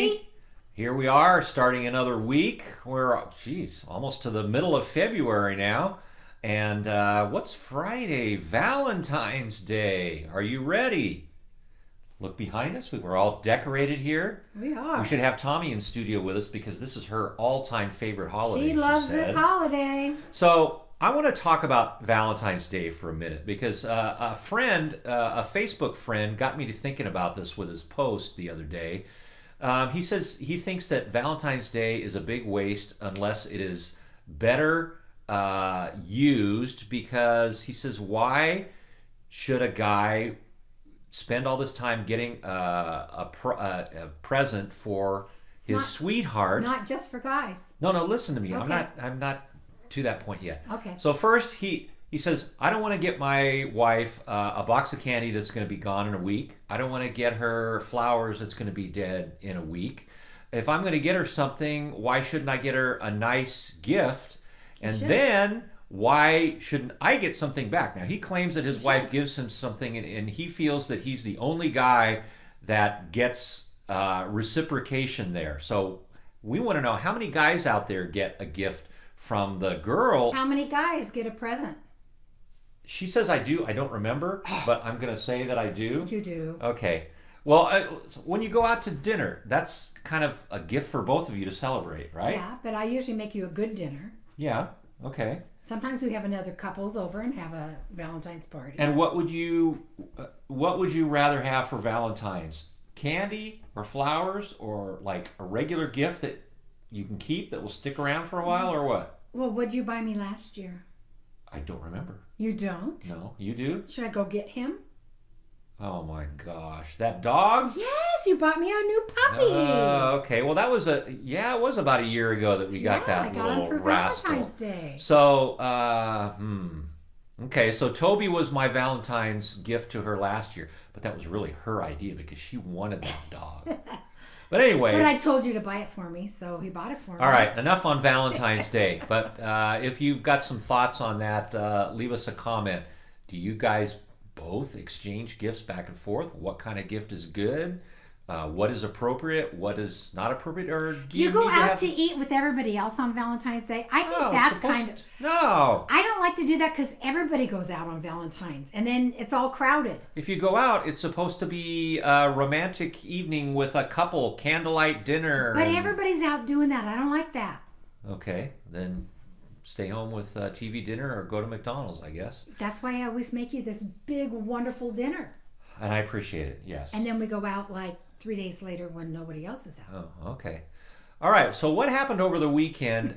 everybody. Here we are, starting another week. We're, almost to the middle of February now. And what's Friday? Valentine's Day. Are you ready? Look behind us. We're all decorated here. We are. We should have Tommy in studio with us because this is her all-time favorite holiday. She loves this holiday. So I want to talk about Valentine's Day for a minute because a friend, a Facebook friend, got me to thinking about this with his post the other day. He says he thinks that Valentine's Day is a big waste unless it is better used, because he says, why should a guy spend all this time getting a present for his sweetheart? Not just for guys. No, listen to me. Okay. I'm not to that point yet. Okay. So first, he says, I don't want to get my wife a box of candy that's going to be gone in a week. I don't want to get her flowers that's going to be dead in a week. If I'm going to get her something, why shouldn't I get her a nice gift? And then why shouldn't I get something back? Now, he claims that his wife gives him something, and he feels that he's the only guy that gets reciprocation there. So we want to know, how many guys out there get a gift from the girl? How many guys get a present? She says I do. I don't remember, but I'm going to say that I do. You do. Okay. Well, when you go out to dinner, that's kind of a gift for both of you to celebrate, right? Yeah, but I usually make you a good dinner. Yeah. Okay. Sometimes we have another couples over and have a Valentine's party. And what would you rather have for Valentine's? Candy or flowers, or like a regular gift that you can keep that will stick around for a while, or what? Well, what'd you buy me last year? I don't remember. You don't? No, you do? Should I go get him? Oh my gosh, that dog? Yes, you bought me a new puppy. Okay. Well, that was it was about a year ago that we got that I got little him for rascal. Valentine's Day. So, okay, so Toby was my Valentine's gift to her last year, but that was really her idea because she wanted that dog. But anyway. But I told you to buy it for me, so he bought it for me. All right, enough on Valentine's Day. But if you've got some thoughts on that, leave us a comment. Do you guys both exchange gifts back and forth? What kind of gift is good? What is appropriate? What is not appropriate? Or do you go out to eat with everybody else on Valentine's Day? I think that's kind of... No. I don't like to do that because everybody goes out on Valentine's, and then it's all crowded. If you go out, it's supposed to be a romantic evening with a couple, candlelight dinner. But everybody's out doing that. I don't like that. Okay, then stay home with TV dinner or go to McDonald's, I guess. That's why I always make you this big, wonderful dinner. And I appreciate it, yes. And then we go out like 3 days later when nobody else is out. Oh, okay. All right, so what happened over the weekend?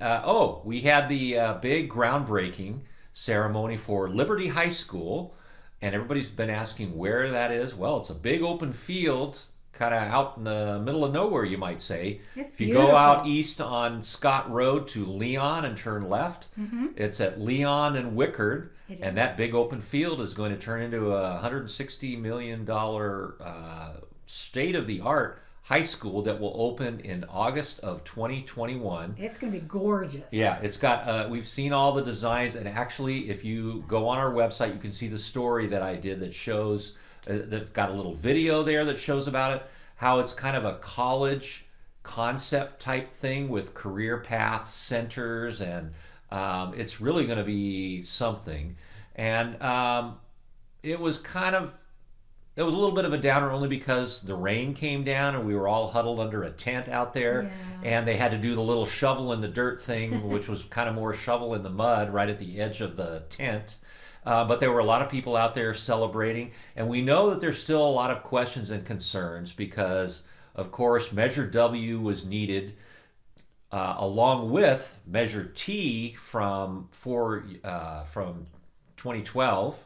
We had the big groundbreaking ceremony for Liberty High School, and everybody's been asking where that is. Well, it's a big open field, kind of out in the middle of nowhere, you might say. It's if you beautiful. go out east on Scott Road to Leon and turn left, it's at Leon and Wickard, and that big open field is going to turn into a $160 million state-of-the-art high school that will open in August of 2021. It's going to be gorgeous. Yeah, it's got, we've seen all the designs, and actually, if you go on our website, you can see the story that I did that shows, they've got a little video there that shows about it, how it's kind of a college concept type thing with career path centers, and it's really going to be something. And it was a little bit of a downer only because the rain came down and we were all huddled under a tent out there, and they had to do the little shovel in the dirt thing, which was kind of more shovel in the mud right at the edge of the tent. But there were a lot of people out there celebrating, and we know that there's still a lot of questions and concerns because, of course, Measure W was needed along with Measure T from 2012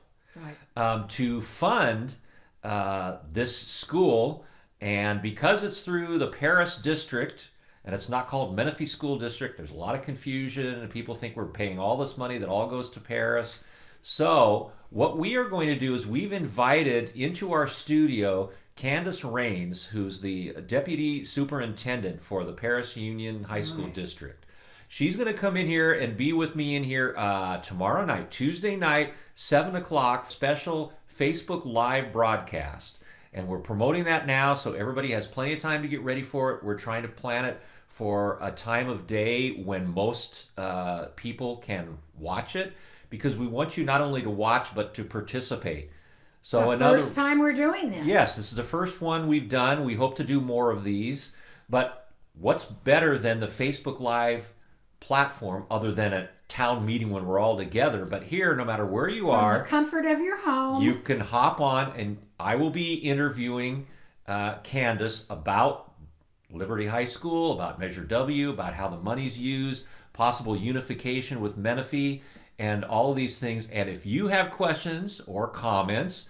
to fund this school, and because it's through the Paris district and it's not called Menifee School District, there's a lot of confusion and people think we're paying all this money that all goes to Paris. So what we are going to do is we've invited into our studio Candace Rains, who's the deputy superintendent for the Paris Union High School District. She's going to come in here and be with me in here tomorrow night, Tuesday night, 7 o'clock, special Facebook Live broadcast. And we're promoting that now, so everybody has plenty of time to get ready for it. We're trying to plan it for a time of day when most people can watch it, because we want you not only to watch but to participate. It's the So another first time we're doing Yes, this. this is the first one we've done. We hope to do more of these. But what's better than the Facebook Live platform other than a town meeting when we're all together? But here, no matter where you From the are, comfort of your you home. can hop on and I will be interviewing Candace about Liberty High School, about Measure W, about how the money's used, possible unification with Menifee, and all of these things. And if you have questions or comments,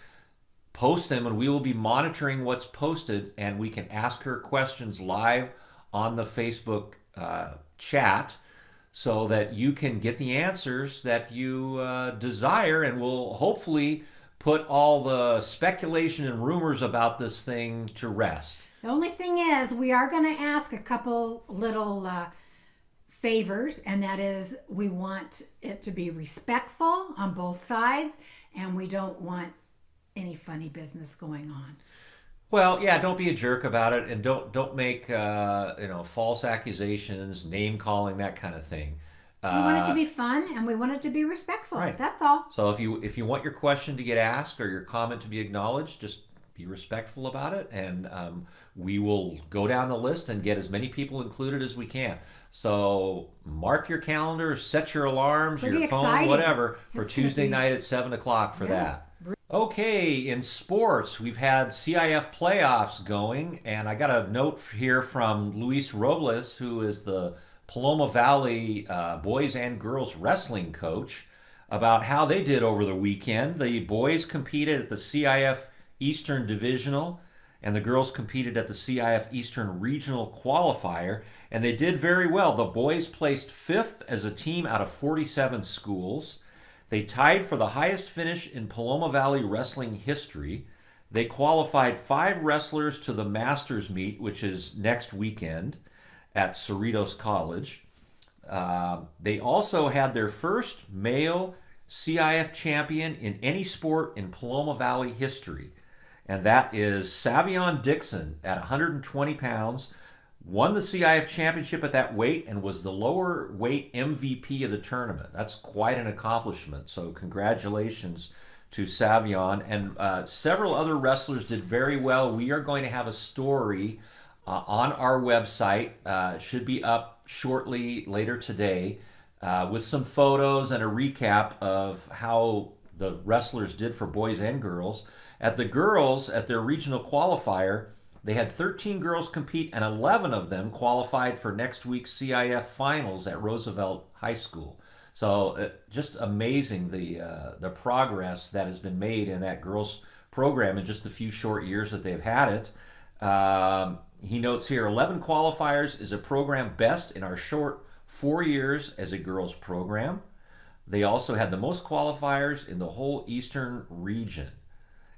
post them and we will be monitoring what's posted and we can ask her questions live on the Facebook chat so that you can get the answers that you desire, and we'll hopefully put all the speculation and rumors about this thing to rest. The only thing is, we are going to ask a couple little favors, and that is we want it to be respectful on both sides, and we don't want any funny business going on. Well, yeah, don't be a jerk about it, and don't make false accusations, name calling, that kind of thing. We want it to Uh, be fun and we want it to be respectful. right. That's all. So if you want your question to get asked or your comment to be acknowledged, just be respectful about it, and we will go down the list and get as many people included as we can. So mark your calendar, set your alarms, your Pretty phone, exciting. whatever, for It's going to Tuesday be, night at 7 o'clock for yeah. that. Okay, in sports, we've had CIF playoffs going, and I got a note here from Luis Robles, who is the Paloma Valley boys and girls wrestling coach, about how they did over the weekend. The boys competed at the CIF Eastern Divisional, and the girls competed at the CIF Eastern Regional Qualifier, and they did very well. The boys placed fifth as a team out of 47 schools. They tied for the highest finish in Paloma Valley wrestling history. They qualified 5 wrestlers to the Masters meet, which is next weekend at Cerritos College. They also had their first male CIF champion in any sport in Paloma Valley history, and that is Savion Dixon at 120 pounds. Won the CIF championship at that weight and was the lower weight MVP of the tournament. That's quite an accomplishment. So congratulations to Savion. And several other wrestlers did very well. We are going to have a story on our website. Should be up shortly later today with some photos and a recap of how the wrestlers did for boys and girls. At the girls, at their regional qualifier, they had 13 girls compete, and 11 of them qualified for next week's CIF finals at Roosevelt High School. So just amazing the progress that has been made in that girls program in just a few short years that they've had it. He notes here 11 qualifiers is a program best in our short 4 years as a girls program. They also had the most qualifiers in the whole Eastern region.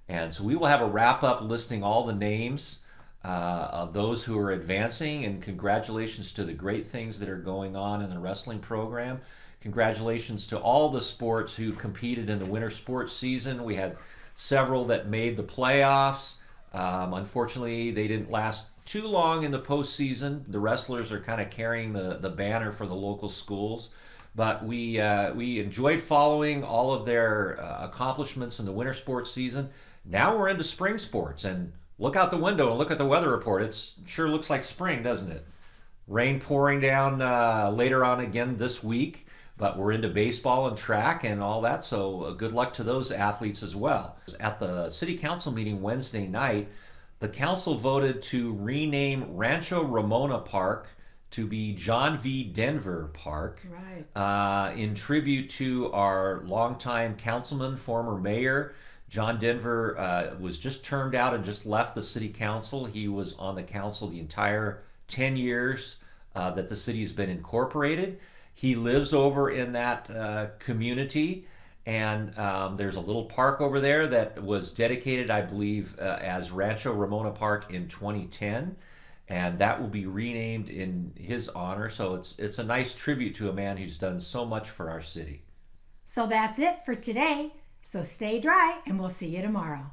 And so we will have a wrap up listing all the names of those who are advancing, and congratulations to the great things that are going on in the wrestling program. Congratulations to all the sports who competed in the winter sports season. We had several that made the playoffs. Unfortunately, they didn't last too long in the postseason. The wrestlers are kind of carrying the banner for the local schools. But we enjoyed following all of their accomplishments in the winter sports season. Now we're into spring sports, and look out the window and look at the weather report. It sure looks like spring, doesn't it? Rain pouring down later on again this week, but we're into baseball and track and all that, so good luck to those athletes as well. At the city council meeting Wednesday night, the council voted to rename Rancho Ramona Park to be John V. Denver Park, Right. in tribute to our longtime councilman, former mayor. John Denver was just termed out and just left the city council. He was on the council the entire 10 years that the city's been incorporated. He lives over in that community, and there's a little park over there that was dedicated, I believe, as Rancho Ramona Park in 2010, and that will be renamed in his honor. So it's a nice tribute to a man who's done so much for our city. So that's it for today. So stay dry and we'll see you tomorrow.